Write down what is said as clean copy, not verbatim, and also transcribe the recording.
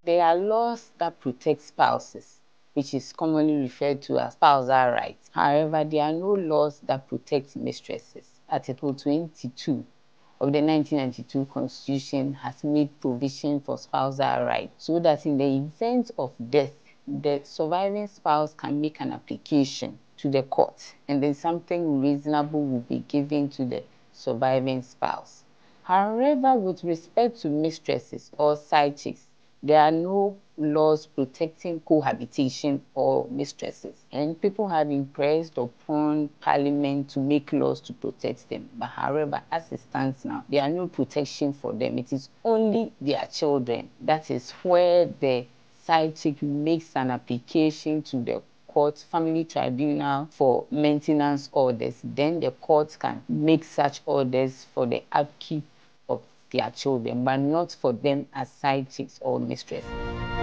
There are laws that protect spouses, which is commonly referred to as spousal rights. However, there are no laws that protect mistresses. Article 22 of the 1992 Constitution has made provision for spousal rights so that in the event of death, the surviving spouse can make an application to the court, and then something reasonable will be given to the surviving spouse. However, with respect to mistresses or side chicks, there are no laws protecting cohabitation or mistresses. And people have impressed upon Parliament to make laws to protect them. But however, as it stands now, there are no protection for them. It is only their children. That is where the side chick makes an application to the court, family tribunal, for maintenance orders. Then the court can make such orders for the upkeep of their children, but not for them as side chicks or mistresses.